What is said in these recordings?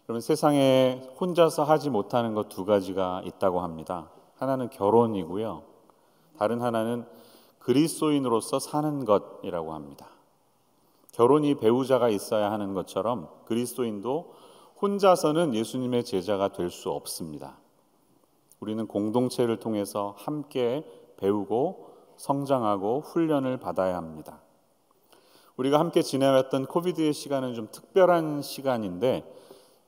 그러면 세상에 혼자서 하지 못하는 것 두 가지가 있다고 합니다. 하나는 결혼이고요. 다른 하나는 그리스도인으로서 사는 것이라고 합니다. 결혼이 배우자가 있어야 하는 것처럼 그리스도인도 혼자서는 예수님의 제자가 될 수 없습니다. 우리는 공동체를 통해서 함께 배우고 성장하고 훈련을 받아야 합니다. 우리가 함께 지내왔던 코비드의 시간은 좀 특별한 시간인데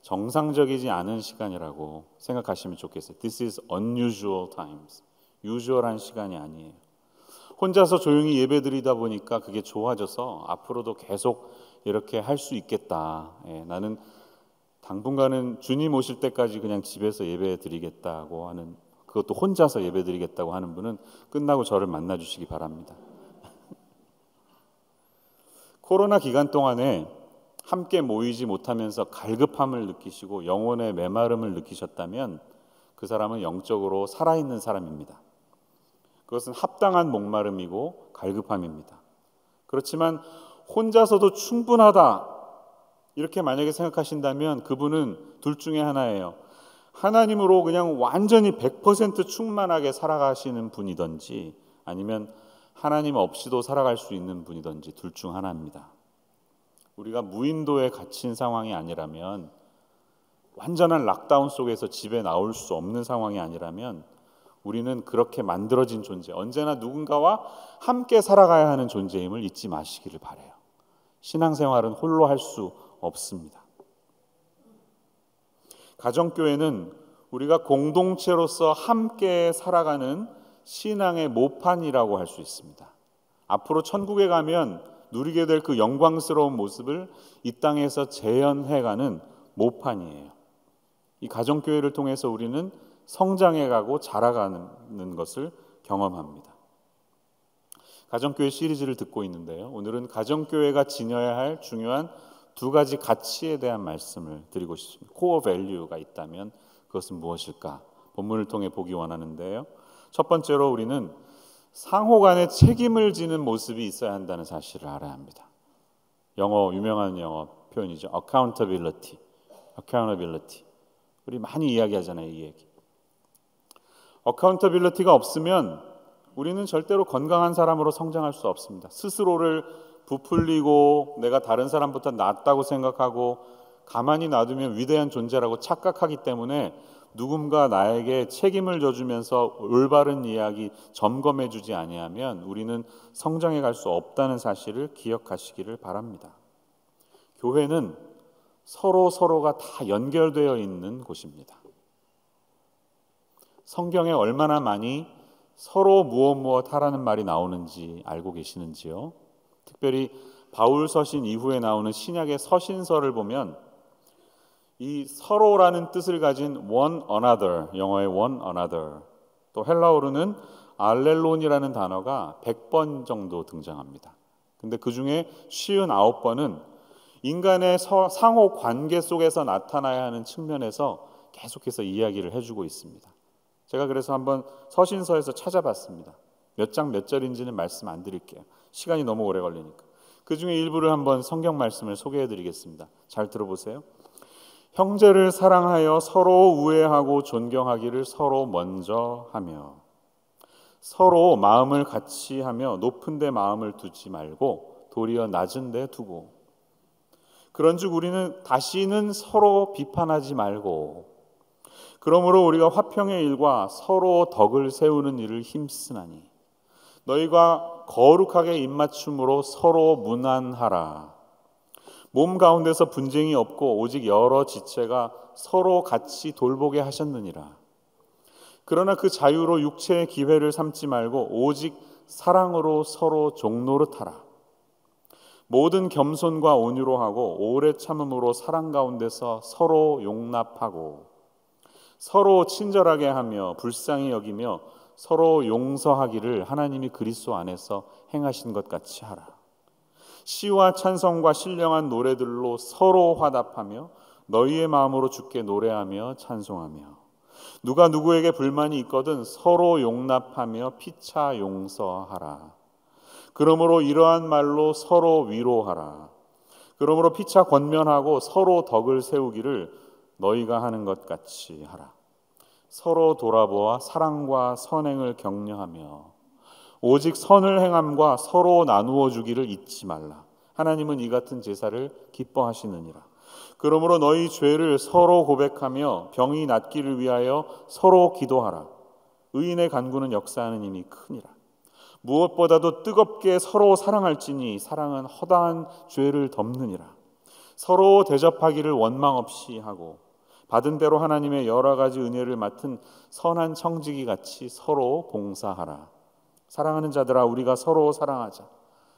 정상적이지 않은 시간이라고 생각하시면 좋겠어요. This is unusual times. 유주얼한 시간이 아니에요. 혼자서 조용히 예배드리다 보니까 그게 좋아져서 앞으로도 계속 이렇게 할 수 있겠다. 나는 당분간은 주님 오실 때까지 그냥 집에서 예배드리겠다고 하는, 그것도 혼자서 예배드리겠다고 하는 분은 끝나고 저를 만나주시기 바랍니다. 코로나 기간 동안에 함께 모이지 못하면서 갈급함을 느끼시고 영혼의 메마름을 느끼셨다면 그 사람은 영적으로 살아있는 사람입니다. 그것은 합당한 목마름이고 갈급함입니다. 그렇지만 혼자서도 충분하다 이렇게 만약에 생각하신다면 그분은 둘 중에 하나예요. 하나님으로 그냥 완전히 100% 충만하게 살아가시는 분이든지 아니면 하나님 없이도 살아갈 수 있는 분이든지 둘 중 하나입니다. 우리가 무인도에 갇힌 상황이 아니라면, 완전한 락다운 속에서 집에 나올 수 없는 상황이 아니라면 우리는 그렇게 만들어진 존재, 언제나 누군가와 함께 살아가야 하는 존재임을 잊지 마시기를 바라요. 신앙생활은 홀로 할 수 없습니다. 가정교회는 우리가 공동체로서 함께 살아가는 신앙의 모판이라고 할 수 있습니다. 앞으로 천국에 가면 누리게 될 그 영광스러운 모습을 이 땅에서 재현해가는 모판이에요. 이 가정교회를 통해서 우리는 성장해가고 자라가는 것을 경험합니다. 가정교회 시리즈를 듣고 있는데요. 오늘은 가정교회가 지녀야 할 중요한 두 가지 가치에 대한 말씀을 드리고 싶습니다. 코어 밸류가 있다면 그것은 무엇일까? 본문을 통해 보기 원하는데요. 첫 번째로 우리는 상호 간에 책임을 지는 모습이 있어야 한다는 사실을 알아야 합니다. 유명한 영어 표현이죠. accountability. 우리 많이 이야기하잖아요, 이 얘기. accountability가 없으면 우리는 절대로 건강한 사람으로 성장할 수 없습니다. 스스로를 부풀리고 내가 다른 사람보다 낫다고 생각하고 가만히 놔두면 위대한 존재라고 착각하기 때문에 누군가 나에게 책임을 져주면서 올바른 이야기 점검해주지 아니하면 우리는 성장해 갈 수 없다는 사실을 기억하시기를 바랍니다. 교회는 서로가 다 연결되어 있는 곳입니다. 성경에 얼마나 많이 서로 무엇 하라는 말이 나오는지 알고 계시는지요? 특별히 바울 서신 이후에 나오는 신약의 서신서를 보면 이 서로라는 뜻을 가진 one another, 영어의 one another, 또 헬라어로는 알렐론이라는 단어가 100번 정도 등장합니다. 근데 그 중에 59번은 인간의 상호 관계 속에서 나타나야 하는 측면에서 계속해서 이야기를 해주고 있습니다. 제가 그래서 한번 서신서에서 찾아봤습니다. 몇 장 몇 절인지는 말씀 안 드릴게요. 시간이 너무 오래 걸리니까. 그 중에 일부를 한번 성경 말씀을 소개해 드리겠습니다. 잘 들어보세요. 형제를 사랑하여 서로 우애하고 존경하기를 서로 먼저 하며 서로 마음을 같이 하며 높은 데 마음을 두지 말고 도리어 낮은 데 두고 그런즉 우리는 다시는 서로 비판하지 말고 그러므로 우리가 화평의 일과 서로 덕을 세우는 일을 힘쓰나니 너희가 거룩하게 입맞춤으로 서로 문안하라. 몸 가운데서 분쟁이 없고 오직 여러 지체가 서로 같이 돌보게 하셨느니라. 그러나 그 자유로 육체의 기회를 삼지 말고 오직 사랑으로 서로 종노릇하라. 모든 겸손과 온유로 하고 오래 참음으로 사랑 가운데서 서로 용납하고 서로 친절하게 하며 불쌍히 여기며 서로 용서하기를 하나님이 그리스도 안에서 행하신 것 같이 하라. 시와 찬송과 신령한 노래들로 서로 화답하며 너희의 마음으로 주께 노래하며 찬송하며 누가 누구에게 불만이 있거든 서로 용납하며 피차 용서하라. 그러므로 이러한 말로 서로 위로하라. 그러므로 피차 권면하고 서로 덕을 세우기를 너희가 하는 것 같이 하라. 서로 돌아보아 사랑과 선행을 격려하며 오직 선을 행함과 서로 나누어 주기를 잊지 말라. 하나님은 이 같은 제사를 기뻐하시느니라. 그러므로 너희 죄를 서로 고백하며 병이 낫기를 위하여 서로 기도하라. 의인의 간구는 역사하는 힘이 크니라. 무엇보다도 뜨겁게 서로 사랑할지니 사랑은 허다한 죄를 덮느니라. 서로 대접하기를 원망 없이 하고 받은 대로 하나님의 여러 가지 은혜를 맡은 선한 청지기 같이 서로 봉사하라. 사랑하는 자들아, 우리가 서로 사랑하자.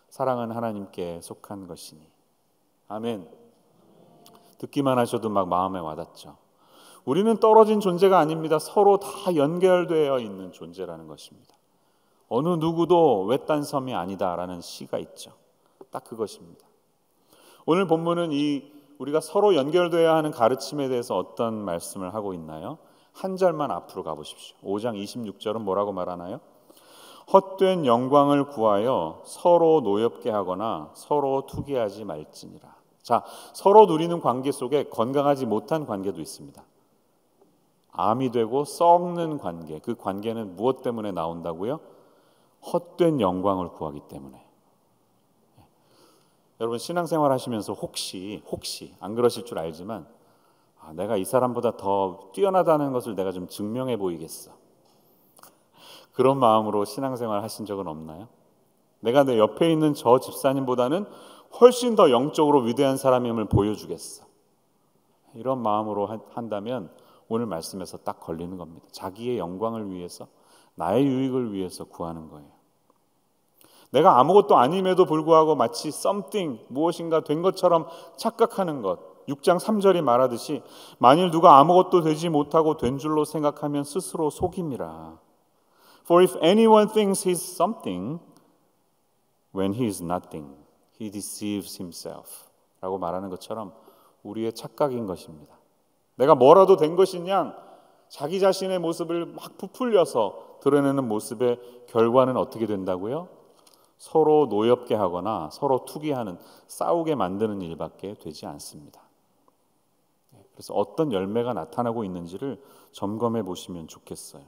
사랑은 하나님께 속한 것이니. 아멘. 듣기만 하셔도 막 마음에 와닿죠. 우리는 떨어진 존재가 아닙니다. 서로 다 연결되어 있는 존재라는 것입니다. 어느 누구도 외딴 섬이 아니다라는 시가 있죠. 딱 그것입니다. 오늘 본문은 우리가 서로 연결되어야 하는 가르침에 대해서 어떤 말씀을 하고 있나요? 한 절만 앞으로 가보십시오. 5장 26절은 뭐라고 말하나요? 헛된 영광을 구하여 서로 노엽게 하거나 서로 투기하지 말지니라. 자, 서로 누리는 관계 속에 건강하지 못한 관계도 있습니다. 암이 되고 썩는 관계, 그 관계는 무엇 때문에 나온다고요? 헛된 영광을 구하기 때문에. 여러분 신앙생활 하시면서 혹시 안 그러실 줄 알지만 내가 이 사람보다 더 뛰어나다는 것을 내가 좀 증명해 보이겠어. 그런 마음으로 신앙생활 하신 적은 없나요? 내가 내 옆에 있는 저 집사님보다는 훨씬 더 영적으로 위대한 사람임을 보여주겠어. 이런 마음으로 한다면 오늘 말씀에서 딱 걸리는 겁니다. 자기의 영광을 위해서, 나의 유익을 위해서 구하는 거예요. 내가 아무것도 아님에도 불구하고 마치 something, 무엇인가 된 것처럼 착각하는 것. 6장 3절이 말하듯이 만일 누가 아무것도 되지 못하고 된 줄로 생각하면 스스로 속임이라. For if anyone thinks he is something when he is nothing, he deceives himself. 라고 말하는 것처럼 우리의 착각인 것입니다. 내가 뭐라도 된 것이냐, 자기 자신의 모습을 막 부풀려서 드러내는 모습의 결과는 어떻게 된다고요? 서로 노엽게 하거나 서로 투기하는, 싸우게 만드는 일밖에 되지 않습니다. 그래서 어떤 열매가 나타나고 있는지를 점검해 보시면 좋겠어요.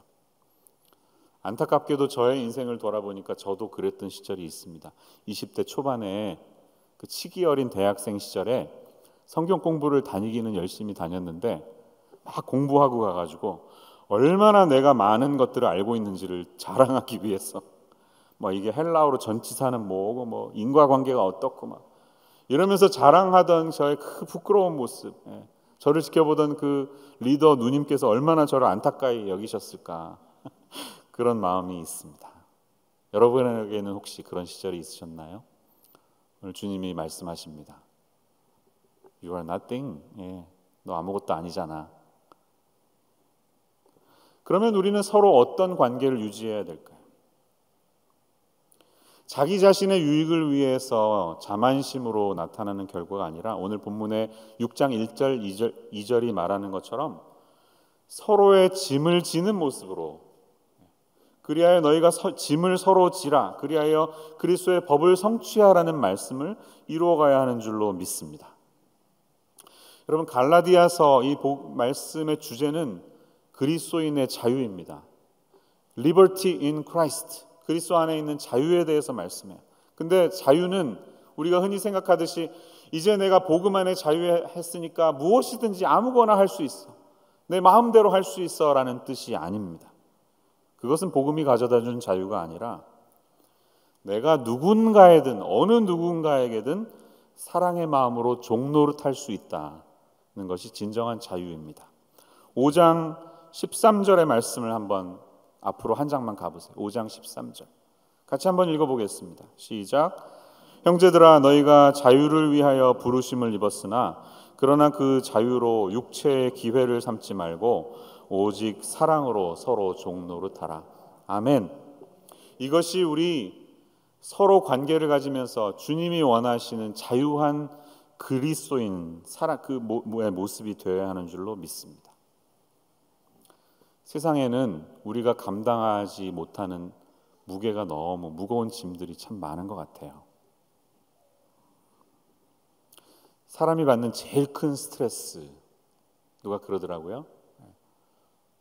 안타깝게도 저의 인생을 돌아보니까 저도 그랬던 시절이 있습니다. 20대 초반에 그 치기 어린 대학생 시절에 성경 공부를 다니기는 열심히 다녔는데 막 공부하고 가가지고 얼마나 내가 많은 것들을 알고 있는지를 자랑하기 위해서 이게 헬라어로 전치사는 뭐고 인과관계가 어떻고 막 이러면서 자랑하던 저의 그 부끄러운 모습, 저를 지켜보던 그 리더 누님께서 얼마나 저를 안타까이 여기셨을까 그런 마음이 있습니다. 여러분에게는 혹시 그런 시절이 있으셨나요? 오늘 주님이 말씀하십니다. You are nothing. 너 아무것도 아니잖아. 그러면 우리는 서로 어떤 관계를 유지해야 될까요? 자기 자신의 유익을 위해서 자만심으로 나타나는 결과가 아니라 오늘 본문의 6장 1절 2절이 말하는 것처럼 서로의 짐을 지는 모습으로, 그리하여 너희가 짐을 서로 지라, 그리하여 그리스도의 법을 성취하라는 말씀을 이루어가야 하는 줄로 믿습니다. 여러분 갈라디아서 이 말씀의 주제는 그리스도인의 자유입니다. Liberty in Christ. 그리스도 안에 있는 자유에 대해서 말씀해요. 근데 자유는 우리가 흔히 생각하듯이 이제 내가 복음 안에 자유했으니까 무엇이든지 아무거나 할 수 있어, 내 마음대로 할 수 있어 라는 뜻이 아닙니다. 그것은 복음이 가져다준 자유가 아니라 내가 누군가에든 어느 누군가에게든 사랑의 마음으로 종노릇할 수 있다는 것이 진정한 자유입니다. 5장 13절의 말씀을 한번 앞으로 한 장만 가보세요. 5장 13절 같이 한번 읽어보겠습니다. 시작. 형제들아 너희가 자유를 위하여 부르심을 입었으나 그러나 그 자유로 육체의 기회를 삼지 말고 오직 사랑으로 서로 종노릇하라. 아멘. 이것이 우리 서로 관계를 가지면서 주님이 원하시는 자유한 그리스도인 그 모습이 되어야 하는 줄로 믿습니다. 세상에는 우리가 감당하지 못하는 무게가 너무 무거운 짐들이 참 많은 것 같아요. 사람이 받는 제일 큰 스트레스, 누가 그러더라고요.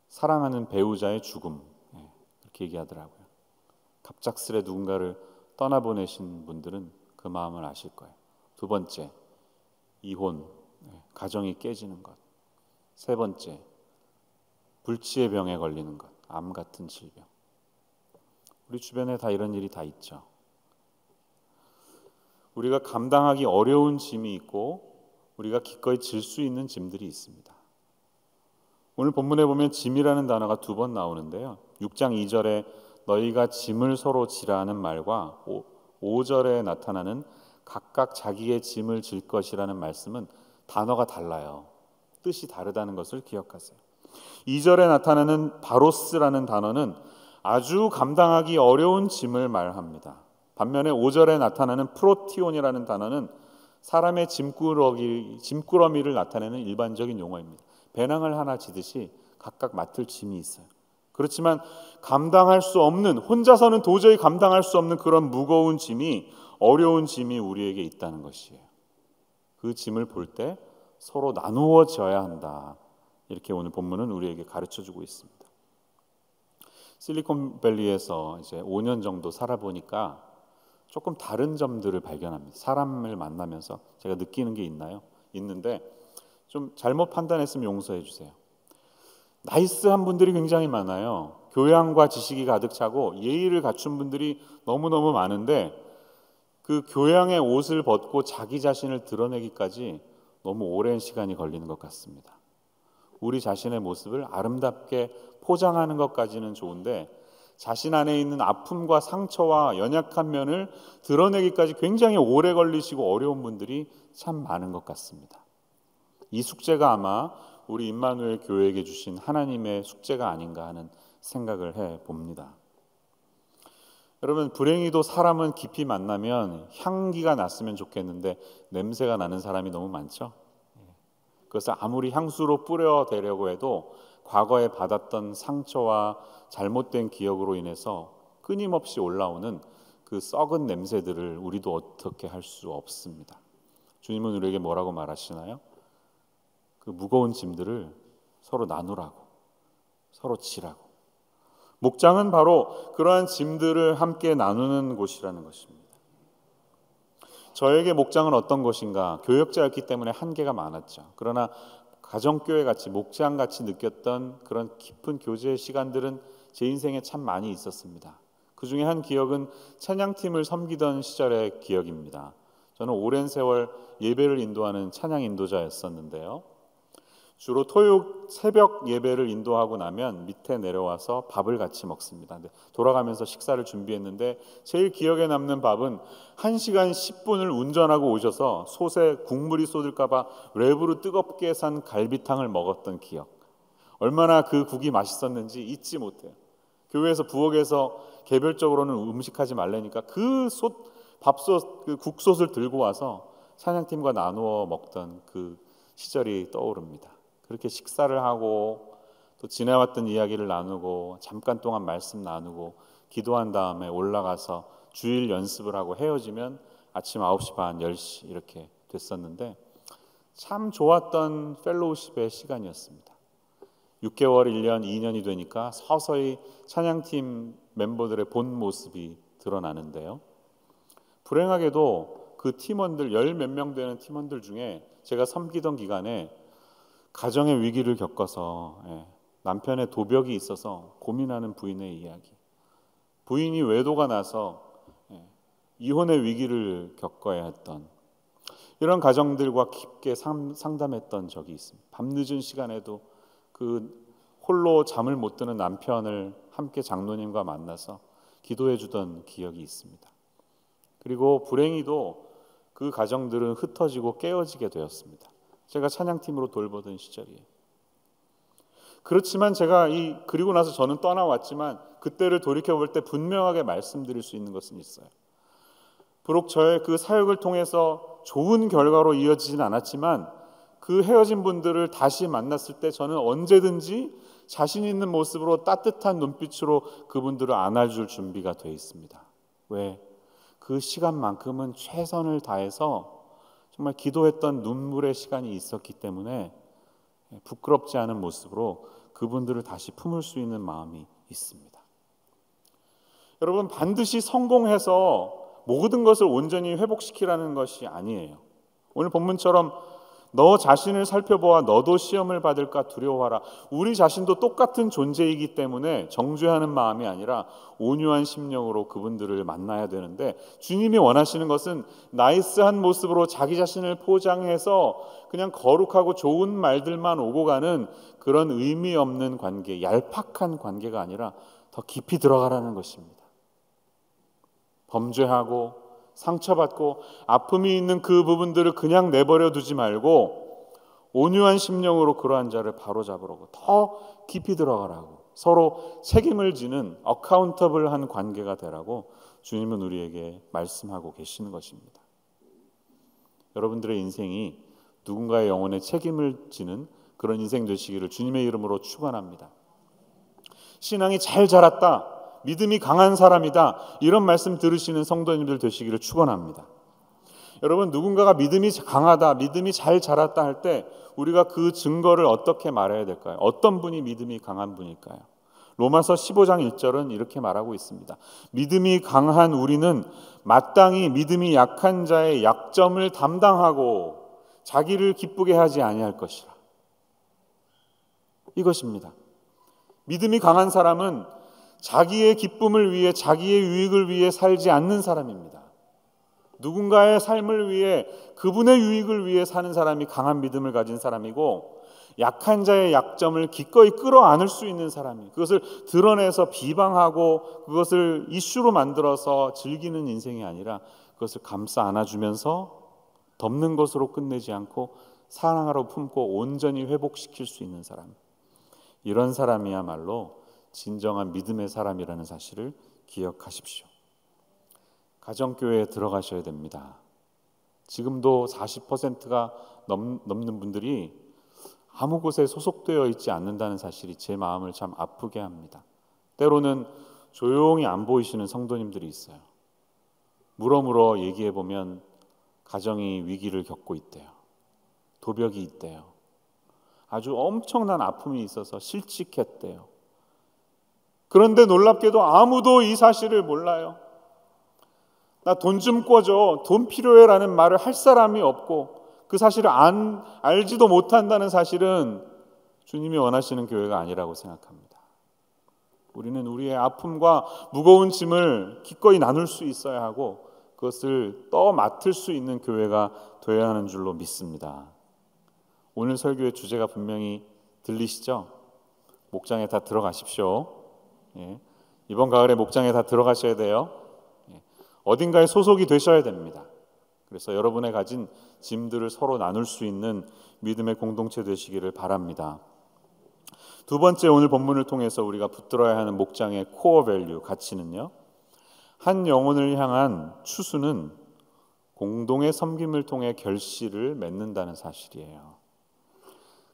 사랑하는 배우자의 죽음, 그렇게 얘기하더라고요. 갑작스레 누군가를 떠나보내신 분들은 그 마음을 아실 거예요. 두 번째, 이혼, 가정이 깨지는 것. 세 번째, 불치의 병에 걸리는 것, 암 같은 질병. 우리 주변에 다 이런 일이 다 있죠. 우리가 감당하기 어려운 짐이 있고 우리가 기꺼이 질 수 있는 짐들이 있습니다. 오늘 본문에 보면 짐이라는 단어가 2번 나오는데요. 6장 2절에 너희가 짐을 서로 지라 하는 말과 5절에 나타나는 각각 자기의 짐을 질 것이라는 말씀은 단어가 달라요. 뜻이 다르다는 것을 기억하세요. 2절에 나타나는 바로스라는 단어는 아주 감당하기 어려운 짐을 말합니다. 반면에 5절에 나타나는 프로티온이라는 단어는 사람의 짐꾸러미를 나타내는 일반적인 용어입니다. 배낭을 하나 지듯이 각각 맡을 짐이 있어요. 그렇지만 감당할 수 없는, 혼자서는 도저히 감당할 수 없는 그런 무거운 짐이, 어려운 짐이 우리에게 있다는 것이에요. 그 짐을 볼 때 서로 나누어 져야 한다. 이렇게 오늘 본문은 우리에게 가르쳐주고 있습니다. 실리콘밸리에서 이제 5년 정도 살아보니까 조금 다른 점들을 발견합니다. 사람을 만나면서 제가 느끼는 게 있는데 좀 잘못 판단했으면 용서해 주세요. 나이스한 분들이 굉장히 많아요. 교양과 지식이 가득 차고 예의를 갖춘 분들이 너무너무 많은데 그 교양의 옷을 벗고 자기 자신을 드러내기까지 너무 오랜 시간이 걸리는 것 같습니다. 우리 자신의 모습을 아름답게 포장하는 것까지는 좋은데 자신 안에 있는 아픔과 상처와 연약한 면을 드러내기까지 굉장히 오래 걸리시고 어려운 분들이 참 많은 것 같습니다. 이 숙제가 아마 우리 임마누엘 교회에게 주신 하나님의 숙제가 아닌가 하는 생각을 해봅니다. 여러분, 불행히도 사람은 깊이 만나면 향기가 났으면 좋겠는데 냄새가 나는 사람이 너무 많죠. 그것을 아무리 향수로 뿌려대려고 해도 과거에 받았던 상처와 잘못된 기억으로 인해서 끊임없이 올라오는 그 썩은 냄새들을 우리도 어떻게 할 수 없습니다. 주님은 우리에게 뭐라고 말하시나요? 그 무거운 짐들을 서로 나누라고, 서로 지라고. 목장은 바로 그러한 짐들을 함께 나누는 곳이라는 것입니다. 저에게 목장은 어떤 것인가? 교역자였기 때문에 한계가 많았죠. 그러나 가정교회같이 목장같이 느꼈던 그런 깊은 교제의 시간들은 제 인생에 참 많이 있었습니다. 그 중에 한 기억은 찬양팀을 섬기던 시절의 기억입니다. 저는 오랜 세월 예배를 인도하는 찬양 인도자였었는데요. 주로 토요일 새벽 예배를 인도하고 나면 밑에 내려와서 밥을 같이 먹습니다. 돌아가면서 식사를 준비했는데 제일 기억에 남는 밥은 1시간 10분을 운전하고 오셔서 솥에 국물이 쏟을까 봐 랩으로 뜨겁게 산 갈비탕을 먹었던 기억. 얼마나 그 국이 맛있었는지 잊지 못해요. 교회에서 부엌에서 개별적으로는 음식하지 말라니까 그 밥솥, 그 국솥을 들고 와서 찬양팀과 나누어 먹던 그 시절이 떠오릅니다. 그렇게 식사를 하고 또 지내왔던 이야기를 나누고 잠깐 동안 말씀 나누고 기도한 다음에 올라가서 주일 연습을 하고 헤어지면 아침 9시 반, 10시 이렇게 됐었는데 참 좋았던 펠로우십의 시간이었습니다. 6개월, 1년, 2년이 되니까 서서히 찬양팀 멤버들의 본 모습이 드러나는데요. 불행하게도 그 팀원들, 10몇 명 되는 팀원들 중에 제가 섬기던 기간에 가정의 위기를 겪어서 남편의 도벽이 있어서 고민하는 부인의 이야기, 부인이 외도가 나서 이혼의 위기를 겪어야 했던 이런 가정들과 깊게 상담했던 적이 있습니다. 밤늦은 시간에도 그 홀로 잠을 못 드는 남편을 함께 장로님과 만나서 기도해 주던 기억이 있습니다. 그리고 불행히도 그 가정들은 흩어지고 깨어지게 되었습니다. 제가 찬양팀으로 돌보던 시절이에요. 그렇지만 제가 그리고 나서 저는 떠나왔지만 그때를 돌이켜볼 때 분명하게 말씀드릴 수 있는 것은 있어요. 비록 저의 그 사역을 통해서 좋은 결과로 이어지진 않았지만 그 헤어진 분들을 다시 만났을 때 저는 언제든지 자신 있는 모습으로 따뜻한 눈빛으로 그분들을 안아줄 준비가 되어 있습니다. 왜? 그 시간만큼은 최선을 다해서 정말 기도했던 눈물의 시간이 있었기 때문에 부끄럽지 않은 모습으로 그분들을 다시 품을 수 있는 마음이 있습니다. 여러분, 반드시 성공해서 모든 것을 온전히 회복시키라는 것이 아니에요. 오늘 본문처럼 너 자신을 살펴보아 너도 시험을 받을까 두려워하라. 우리 자신도 똑같은 존재이기 때문에 정죄하는 마음이 아니라 온유한 심령으로 그분들을 만나야 되는데, 주님이 원하시는 것은 나이스한 모습으로 자기 자신을 포장해서 그냥 거룩하고 좋은 말들만 오고 가는 그런 의미 없는 관계, 얄팍한 관계가 아니라 더 깊이 들어가라는 것입니다. 범죄하고 상처받고 아픔이 있는 그 부분들을 그냥 내버려 두지 말고 온유한 심령으로 그러한 자를 바로잡으라고, 더 깊이 들어가라고, 서로 책임을 지는 어카운터블한 관계가 되라고 주님은 우리에게 말씀하고 계시는 것입니다. 여러분들의 인생이 누군가의 영혼에 책임을 지는 그런 인생 되시기를 주님의 이름으로 축원합니다. 신앙이 잘 자랐다, 믿음이 강한 사람이다, 이런 말씀 들으시는 성도님들 되시기를 축원합니다. 여러분, 누군가가 믿음이 강하다, 믿음이 잘 자랐다 할 때 우리가 그 증거를 어떻게 말해야 될까요? 어떤 분이 믿음이 강한 분일까요? 로마서 15장 1절은 이렇게 말하고 있습니다. 믿음이 강한 우리는 마땅히 믿음이 약한 자의 약점을 담당하고 자기를 기쁘게 하지 아니할 것이라. 이것입니다. 믿음이 강한 사람은 자기의 기쁨을 위해, 자기의 유익을 위해 살지 않는 사람입니다. 누군가의 삶을 위해, 그분의 유익을 위해 사는 사람이 강한 믿음을 가진 사람이고, 약한 자의 약점을 기꺼이 끌어안을 수 있는 사람이, 그것을 드러내서 비방하고 그것을 이슈로 만들어서 즐기는 인생이 아니라 그것을 감싸 안아주면서 덮는 것으로 끝내지 않고 사랑하러 품고 온전히 회복시킬 수 있는 사람, 이런 사람이야말로 진정한 믿음의 사람이라는 사실을 기억하십시오. 가정교회에 들어가셔야 됩니다. 지금도 40%가 넘는 분들이 아무 곳에 소속되어 있지 않는다는 사실이 제 마음을 참 아프게 합니다. 때로는 조용히 안 보이시는 성도님들이 있어요. 물어물어 얘기해보면 가정이 위기를 겪고 있대요. 도벽이 있대요. 아주 엄청난 아픔이 있어서 실직했대요. 그런데 놀랍게도 아무도 이 사실을 몰라요. 나 돈 좀 꿔줘, 돈 필요해 라는 말을 할 사람이 없고, 그 사실을 알지도 못한다는 사실은 주님이 원하시는 교회가 아니라고 생각합니다. 우리는 우리의 아픔과 무거운 짐을 기꺼이 나눌 수 있어야 하고 그것을 맡을 수 있는 교회가 되어야 하는 줄로 믿습니다. 오늘 설교의 주제가 분명히 들리시죠? 목장에 다 들어가십시오. 이번 가을에 목장에 다 들어가셔야 돼요. 어딘가에 소속이 되셔야 됩니다. 그래서 여러분의 가진 짐들을 서로 나눌 수 있는 믿음의 공동체 되시기를 바랍니다. 두 번째, 오늘 본문을 통해서 우리가 붙들어야 하는 목장의 코어 밸류, 가치는요, 한 영혼을 향한 추수는 공동의 섬김을 통해 결실을 맺는다는 사실이에요.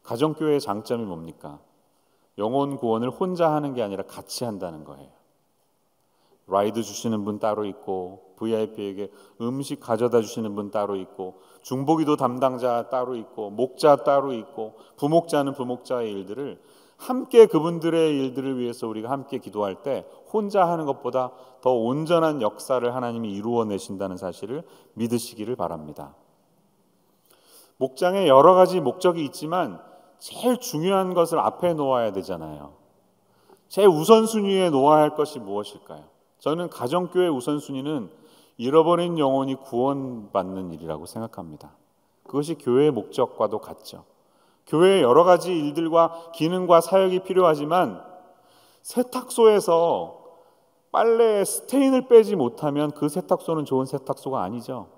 가정교회의 장점이 뭡니까? 영혼 구원을 혼자 하는 게 아니라 같이 한다는 거예요. 라이드 주시는 분 따로 있고, VIP에게 음식 가져다 주시는 분 따로 있고, 중보기도 담당자 따로 있고, 목자 따로 있고, 부목자는 부목자의 일들을 함께, 그분들의 일들을 위해서 우리가 함께 기도할 때 혼자 하는 것보다 더 온전한 역사를 하나님이 이루어내신다는 사실을 믿으시기를 바랍니다. 목장에 여러 가지 목적이 있지만 제일 중요한 것을 앞에 놓아야 되잖아요. 제일 우선순위에 놓아야 할 것이 무엇일까요? 저는 가정교회 우선순위는 잃어버린 영혼이 구원받는 일이라고 생각합니다. 그것이 교회의 목적과도 같죠. 교회에 여러 가지 일들과 기능과 사역이 필요하지만 세탁소에서 빨래에 스테인을 빼지 못하면 그 세탁소는 좋은 세탁소가 아니죠.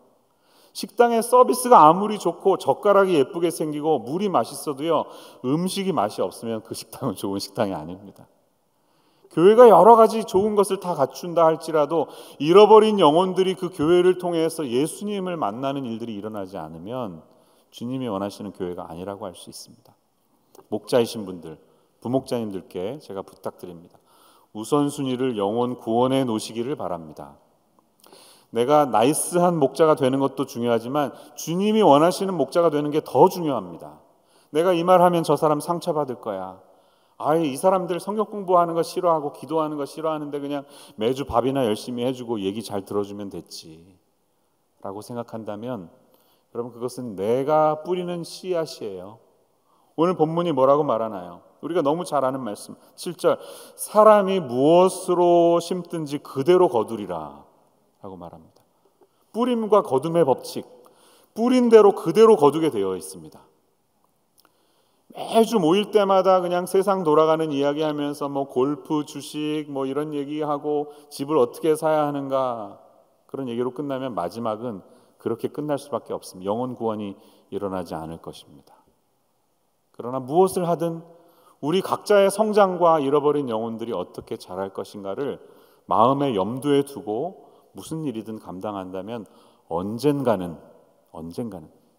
식당의 서비스가 아무리 좋고 젓가락이 예쁘게 생기고 물이 맛있어도요, 음식이 맛이 없으면 그 식당은 좋은 식당이 아닙니다. 교회가 여러 가지 좋은 것을 다 갖춘다 할지라도 잃어버린 영혼들이 그 교회를 통해서 예수님을 만나는 일들이 일어나지 않으면 주님이 원하시는 교회가 아니라고 할 수 있습니다. 목자이신 분들, 부목자님들께 제가 부탁드립니다. 우선순위를 영혼 구원에 놓으시기를 바랍니다. 내가 나이스한 목자가 되는 것도 중요하지만 주님이 원하시는 목자가 되는 게 더 중요합니다. 내가 이 말 하면 저 사람 상처받을 거야. 아예 이 사람들 성경 공부하는 거 싫어하고 기도하는 거 싫어하는데 그냥 매주 밥이나 열심히 해주고 얘기 잘 들어주면 됐지 라고 생각한다면 여러분, 그것은 내가 뿌리는 씨앗이에요. 오늘 본문이 뭐라고 말하나요? 우리가 너무 잘 아는 말씀 7절, 사람이 무엇으로 심든지 그대로 거두리라 라고 말합니다. 뿌림과 거둠의 법칙, 뿌린 대로 그대로 거두게 되어 있습니다. 매주 모일 때마다 그냥 세상 돌아가는 이야기하면서 골프, 주식 이런 얘기하고 집을 어떻게 사야 하는가 그런 얘기로 끝나면 마지막은 그렇게 끝날 수밖에 없습니다. 영혼 구원이 일어나지 않을 것입니다. 그러나 무엇을 하든 우리 각자의 성장과 잃어버린 영혼들이 어떻게 자랄 것인가를 마음의 염두에 두고 무슨 일이든 감당한다면 언젠가는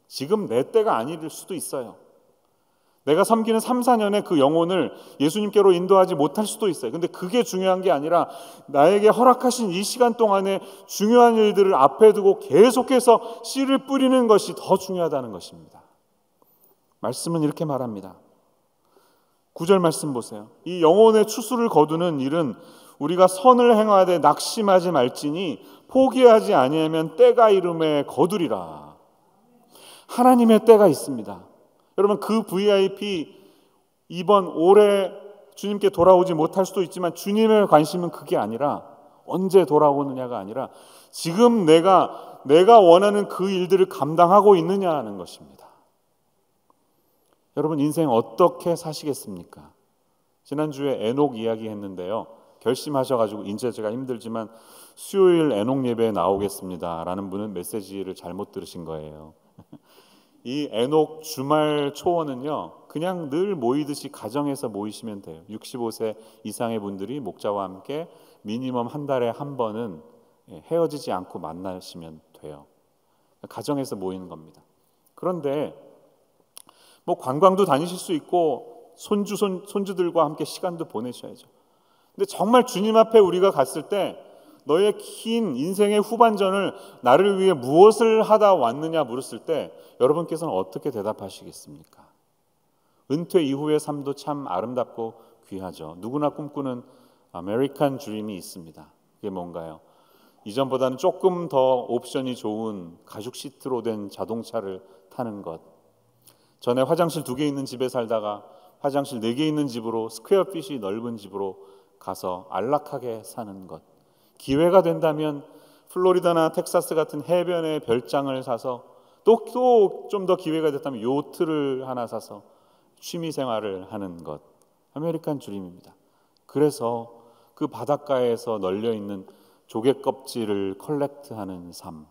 지금 내 때가 아닐 수도 있어요. 내가 섬기는 3, 4년에 그 영혼을 예수님께로 인도하지 못할 수도 있어요. 근데 그게 중요한 게 아니라 나에게 허락하신 이 시간 동안에 중요한 일들을 앞에 두고 계속해서 씨를 뿌리는 것이 더 중요하다는 것입니다. 말씀은 이렇게 말합니다. 9절 말씀 보세요. 이 영혼의 추수를 거두는 일은 우리가 선을 행하되 낙심하지 말지니 포기하지 아니하면 때가 이름에 거두리라. 하나님의 때가 있습니다. 여러분, 그 VIP 이번 올해 주님께 돌아오지 못할 수도 있지만 주님의 관심은 그게 아니라 언제 돌아오느냐가 아니라 지금 내가 원하는 그 일들을 감당하고 있느냐 하는 것입니다. 여러분, 인생 어떻게 사시겠습니까? 지난주에 에녹 이야기 했는데요. 결심하셔가지고 이제 제가 힘들지만 수요일 에녹 예배에 나오겠습니다 라는 분은 메시지를 잘못 들으신 거예요. 이 에녹 주말 초원은요, 그냥 늘 모이듯이 가정에서 모이시면 돼요. 65세 이상의 분들이 목자와 함께 미니멈 한 달에 한 번은 헤어지지 않고 만나시면 돼요. 가정에서 모이는 겁니다. 그런데 관광도 다니실 수 있고 손주들과 함께 시간도 보내셔야죠. 근데 정말 주님 앞에 우리가 갔을 때 너의 긴 인생의 후반전을 나를 위해 무엇을 하다 왔느냐 물었을 때 여러분께서는 어떻게 대답하시겠습니까? 은퇴 이후의 삶도 참 아름답고 귀하죠. 누구나 꿈꾸는 아메리칸 드림이 있습니다. 그게 뭔가요? 이전보다는 조금 더 옵션이 좋은 가죽 시트로 된 자동차를 타는 것. 전에 화장실 2개 있는 집에 살다가 화장실 4개 있는 집으로, 스퀘어핏이 넓은 집으로 가서 안락하게 사는 것. 기회가 된다면 플로리다나 텍사스 같은 해변에 별장을 사서 또 좀 더 기회가 됐다면 요트를 하나 사서 취미 생활을 하는 것. 아메리칸 드림입니다. 그래서 그 바닷가에서 널려있는 조개 껍질을 컬렉트하는 삶.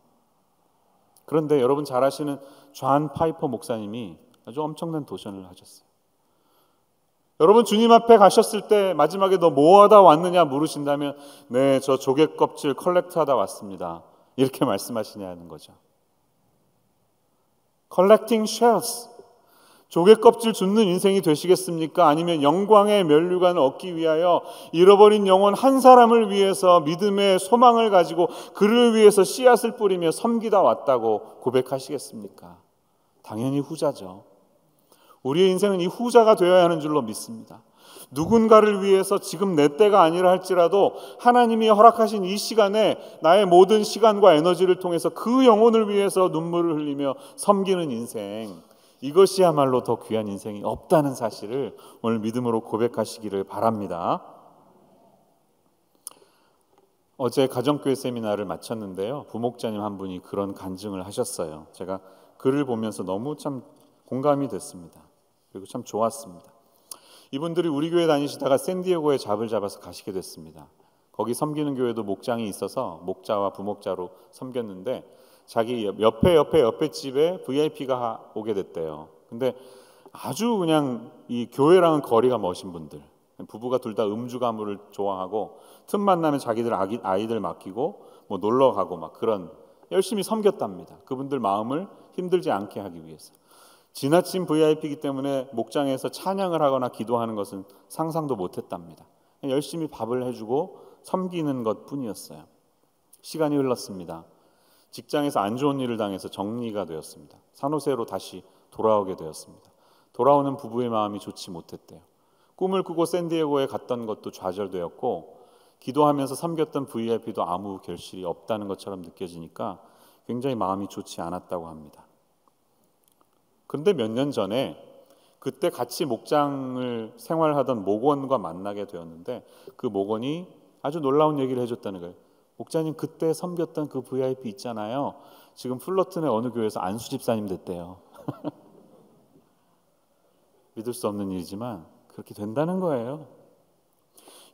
그런데 여러분 잘 아시는 존 파이퍼 목사님이 아주 엄청난 도전을 하셨어요. 여러분 주님 앞에 가셨을 때 마지막에 너 뭐하다 왔느냐 물으신다면 네, 저 조개 껍질 컬렉트하다 왔습니다. 이렇게 말씀하시냐는 거죠. Collecting shells. 조개 껍질 줍는 인생이 되시겠습니까? 아니면 영광의 면류관을 얻기 위하여 잃어버린 영혼 한 사람을 위해서 믿음의 소망을 가지고 그를 위해서 씨앗을 뿌리며 섬기다 왔다고 고백하시겠습니까? 당연히 후자죠. 우리의 인생은 이 후자가 되어야 하는 줄로 믿습니다. 누군가를 위해서 지금 내 때가 아니라 할지라도 하나님이 허락하신 이 시간에 나의 모든 시간과 에너지를 통해서 그 영혼을 위해서 눈물을 흘리며 섬기는 인생, 이것이야말로 더 귀한 인생이 없다는 사실을 오늘 믿음으로 고백하시기를 바랍니다. 어제 가정교회 세미나를 마쳤는데요, 부목자님 한 분이 그런 간증을 하셨어요. 제가 글을 보면서 너무 참 공감이 됐습니다. 그리고 참 좋았습니다. 이분들이 우리 교회 다니시다가 샌디에고에 잡을 잡아서 가시게 됐습니다. 거기 섬기는 교회도 목장이 있어서 목자와 부목자로 섬겼는데 자기 옆에 집에 VIP가 오게 됐대요. 근데 아주 그냥 이 교회랑은 거리가 먼 분들, 부부가 둘 다 음주 가무를 좋아하고 틈만 나면 자기들 아이들 맡기고 놀러 가고 막 그런 열심히 섬겼답니다. 그분들 마음을 힘들지 않게 하기 위해서. 지나친 VIP이기 때문에 목장에서 찬양을 하거나 기도하는 것은 상상도 못했답니다. 열심히 밥을 해주고 섬기는 것뿐이었어요. 시간이 흘렀습니다. 직장에서 안 좋은 일을 당해서 정리가 되었습니다. 산호세로 다시 돌아오게 되었습니다. 돌아오는 부부의 마음이 좋지 못했대요. 꿈을 꾸고 샌디에고에 갔던 것도 좌절되었고 기도하면서 섬겼던 VIP도 아무 결실이 없다는 것처럼 느껴지니까 굉장히 마음이 좋지 않았다고 합니다. 그런데 몇 년 전에 그때 같이 목장을 생활하던 목원과 만나게 되었는데 그 목원이 아주 놀라운 얘기를 해줬다는 거예요. 목자님, 그때 섬겼던 그 VIP 있잖아요. 지금 플러튼의 어느 교회에서 안수 집사님 됐대요. 믿을 수 없는 일이지만 그렇게 된다는 거예요.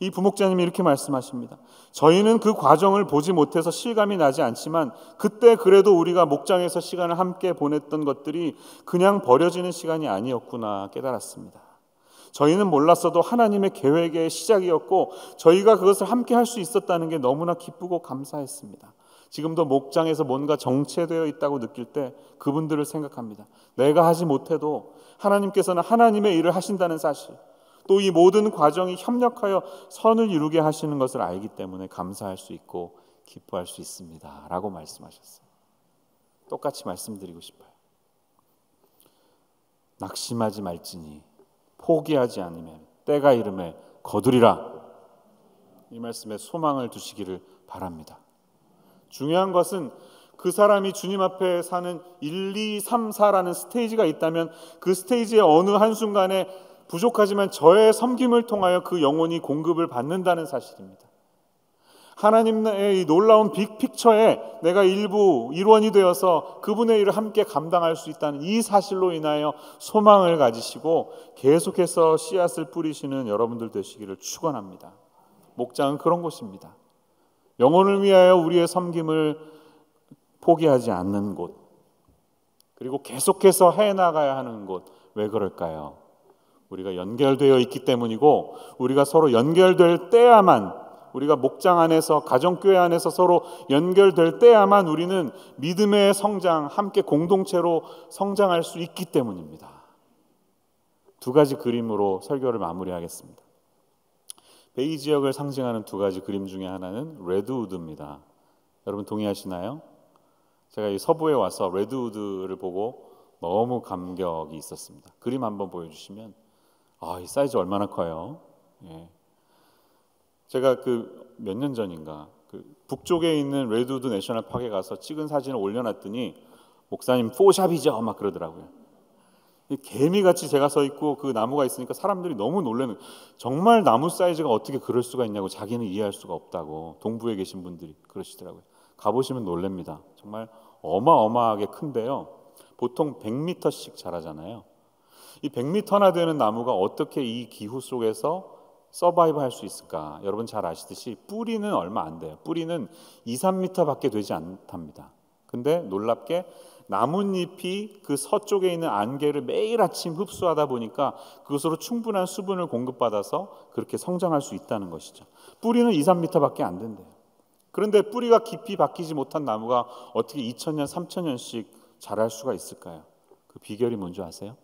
이 부목자님이 이렇게 말씀하십니다. 저희는 그 과정을 보지 못해서 실감이 나지 않지만 그때 그래도 우리가 목장에서 시간을 함께 보냈던 것들이 그냥 버려지는 시간이 아니었구나 깨달았습니다. 저희는 몰랐어도 하나님의 계획의 시작이었고 저희가 그것을 함께 할 수 있었다는 게 너무나 기쁘고 감사했습니다. 지금도 목장에서 뭔가 정체되어 있다고 느낄 때 그분들을 생각합니다. 내가 하지 못해도 하나님께서는 하나님의 일을 하신다는 사실, 또 이 모든 과정이 협력하여 선을 이루게 하시는 것을 알기 때문에 감사할 수 있고 기뻐할 수 있습니다 라고 말씀하셨어요. 똑같이 말씀드리고 싶어요. 낙심하지 말지니 포기하지 않으면 때가 이름에 거두리라. 이 말씀에 소망을 두시기를 바랍니다. 중요한 것은 그 사람이 주님 앞에 사는 1, 2, 3, 4라는 스테이지가 있다면 그 스테이지의 어느 한순간에 부족하지만 저의 섬김을 통하여 그 영혼이 공급을 받는다는 사실입니다. 하나님의 이 놀라운 빅픽처에 내가 일부 일원이 되어서 그분의 일을 함께 감당할 수 있다는 이 사실로 인하여 소망을 가지시고 계속해서 씨앗을 뿌리시는 여러분들 되시기를 축원합니다. 목장은 그런 곳입니다. 영혼을 위하여 우리의 섬김을 포기하지 않는 곳, 그리고 계속해서 해나가야 하는 곳. 왜 그럴까요? 우리가 연결되어 있기 때문이고, 우리가 서로 연결될 때야만, 우리가 목장 안에서, 가정교회 안에서 서로 연결될 때야만 우리는 믿음의 성장, 함께 공동체로 성장할 수 있기 때문입니다. 두 가지 그림으로 설교를 마무리하겠습니다. 베이 지역을 상징하는 두 가지 그림 중에 하나는 레드우드입니다. 여러분 동의하시나요? 제가 이 서부에 와서 레드우드를 보고 너무 감격이 있었습니다. 그림 한번 보여주시면, 이 사이즈 얼마나 커요? 예. 제가 몇 년 전인가 북쪽에 있는 레드우드 내셔널 파크에 가서 찍은 사진을 올려놨더니 목사님 포샵이죠? 막 그러더라고요. 개미같이 제가 서 있고 그 나무가 있으니까 사람들이 너무 놀라는, 정말 나무 사이즈가 어떻게 그럴 수가 있냐고, 자기는 이해할 수가 없다고 동부에 계신 분들이 그러시더라고요. 가보시면 놀랍니다. 정말 어마어마하게 큰데요. 보통 100m씩 자라잖아요. 이 100m나 되는 나무가 어떻게 이 기후 속에서 서바이브 할 수 있을까? 여러분 잘 아시듯이 뿌리는 얼마 안 돼요. 뿌리는 2, 3m밖에 되지 않답니다. 근데 놀랍게 나뭇잎이 그 서쪽에 있는 안개를 매일 아침 흡수하다 보니까 그것으로 충분한 수분을 공급받아서 그렇게 성장할 수 있다는 것이죠. 뿌리는 2, 3m밖에 안 된대요. 그런데 뿌리가 깊이 박히지 못한 나무가 어떻게 2000년, 3000년씩 자랄 수가 있을까요? 그 비결이 뭔지 아세요?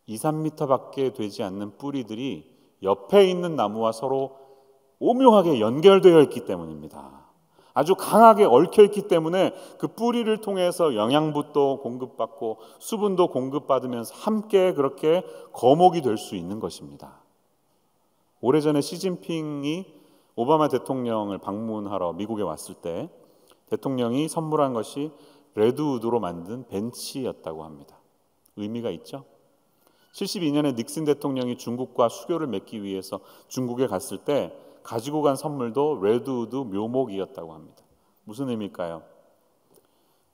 2, 3m밖에 되지 않는 뿌리들이 옆에 있는 나무와 서로 오묘하게 연결되어 있기 때문입니다. 아주 강하게 얽혀 있기 때문에 그 뿌리를 통해서 영양분도 공급받고 수분도 공급받으면서 함께 그렇게 거목이 될 수 있는 것입니다. 오래전에 시진핑이 오바마 대통령을 방문하러 미국에 왔을 때 대통령이 선물한 것이 레드우드로 만든 벤치였다고 합니다. 의미가 있죠? 72년에 닉슨 대통령이 중국과 수교를 맺기 위해서 중국에 갔을 때 가지고 간 선물도 레드우드 묘목이었다고 합니다. 무슨 의미일까요?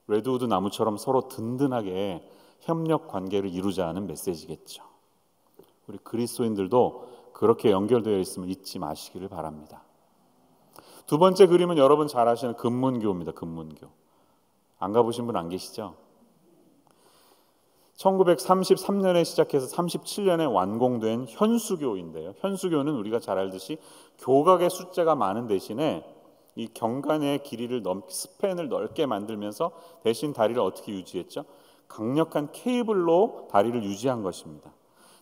레드우드 나무처럼 서로 든든하게 협력 관계를 이루자는 메시지겠죠. 우리 그리스도인들도 그렇게 연결되어 있음을 잊지 마시기를 바랍니다. 두 번째 그림은 여러분 잘 아시는 금문교입니다. 금문교. 안 가보신 분 안 계시죠? 1933년에 시작해서 37년에 완공된 현수교인데요. 현수교는 우리가 잘 알듯이 교각의 숫자가 많은 대신에 이 경관의 길이를 스팬을 넓게 만들면서 대신 다리를 어떻게 유지했죠? 강력한 케이블로 다리를 유지한 것입니다.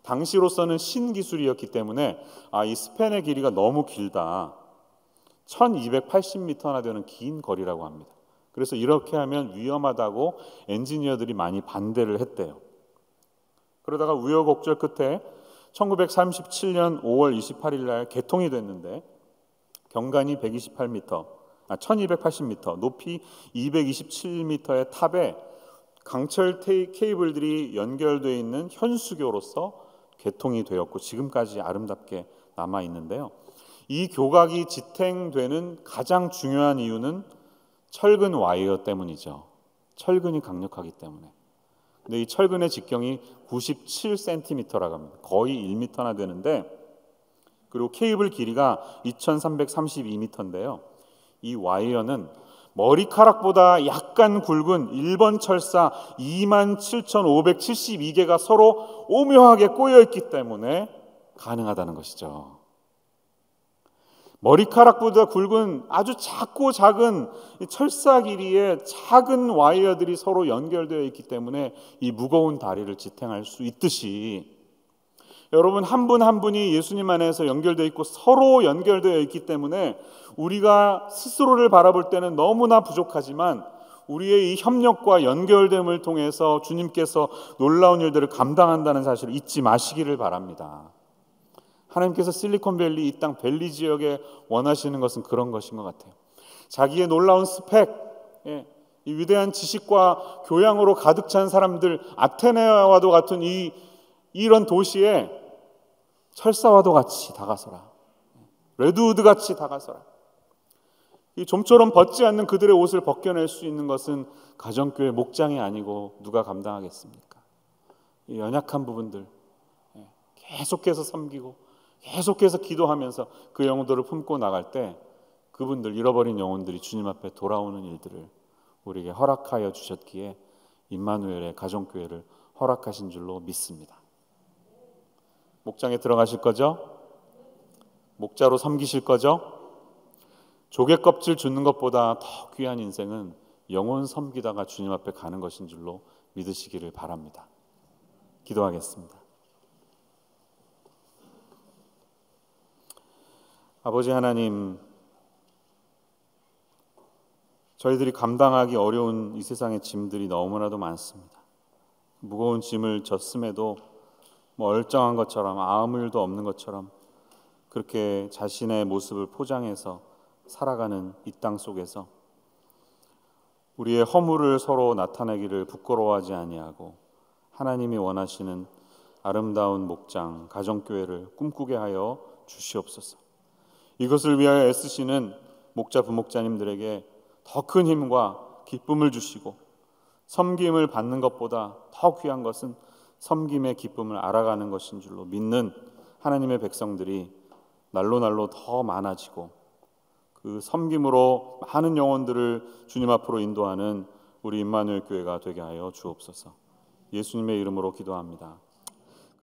당시로서는 신기술이었기 때문에 이 스팬의 길이가 너무 길다. 1280m나 되는 긴 거리라고 합니다. 그래서 이렇게 하면 위험하다고 엔지니어들이 많이 반대를 했대요. 그러다가 우여곡절 끝에 1937년 5월 28일 날 개통이 됐는데 경간이 128m, 1280m, 높이 227m의 탑에 강철 케이블들이 연결되어 있는 현수교로서 개통이 되었고 지금까지 아름답게 남아 있는데요. 이 교각이 지탱되는 가장 중요한 이유는 철근 와이어 때문이죠. 철근이 강력하기 때문에. 근데 이 철근의 직경이 97cm라고 합니다. 거의 1m나 되는데, 그리고 케이블 길이가 2332m인데요. 이 와이어는 머리카락보다 약간 굵은 1번 철사 27,572개가 서로 오묘하게 꼬여 있기 때문에 가능하다는 것이죠. 머리카락보다 굵은 아주 작고 작은 철사 길이의 작은 와이어들이 서로 연결되어 있기 때문에 이 무거운 다리를 지탱할 수 있듯이, 여러분 한 분 한 분이 예수님 안에서 연결되어 있고 서로 연결되어 있기 때문에 우리가 스스로를 바라볼 때는 너무나 부족하지만 우리의 이 협력과 연결됨을 통해서 주님께서 놀라운 일들을 감당한다는 사실을 잊지 마시기를 바랍니다. 하나님께서 실리콘밸리, 이 땅 밸리 지역에 원하시는 것은 그런 것인 것 같아요. 자기의 놀라운 스펙, 이 위대한 지식과 교양으로 가득 찬 사람들, 아테네와도 같은 이런 도시에 철사와도 같이 다가서라, 레드우드 같이 다가서라. 이 좀처럼 벗지 않는 그들의 옷을 벗겨낼 수 있는 것은 가정교회 목장이 아니고 누가 감당하겠습니까? 이 연약한 부분들 계속해서 섬기고 계속해서 기도하면서 그 영혼들을 품고 나갈 때 그분들, 잃어버린 영혼들이 주님 앞에 돌아오는 일들을 우리에게 허락하여 주셨기에 임마누엘의 가정교회를 허락하신 줄로 믿습니다. 목장에 들어가실 거죠? 목자로 섬기실 거죠? 조개 껍질 줍는 것보다 더 귀한 인생은 영혼 섬기다가 주님 앞에 가는 것인 줄로 믿으시기를 바랍니다. 기도하겠습니다. 아버지 하나님, 저희들이 감당하기 어려운 이 세상의 짐들이 너무나도 많습니다. 무거운 짐을 졌음에도 얼쩡한 것처럼, 아무 일도 없는 것처럼 그렇게 자신의 모습을 포장해서 살아가는 이 땅 속에서 우리의 허물을 서로 나타내기를 부끄러워하지 아니하고 하나님이 원하시는 아름다운 목장, 가정교회를 꿈꾸게 하여 주시옵소서. 이것을 위하여 애쓰시는 목자, 부목자님들에게 더 큰 힘과 기쁨을 주시고, 섬김을 받는 것보다 더 귀한 것은 섬김의 기쁨을 알아가는 것인 줄로 믿는 하나님의 백성들이 날로 날로 더 많아지고 그 섬김으로 많은 영혼들을 주님 앞으로 인도하는 우리 임마누엘 교회가 되게 하여 주옵소서. 예수님의 이름으로 기도합니다.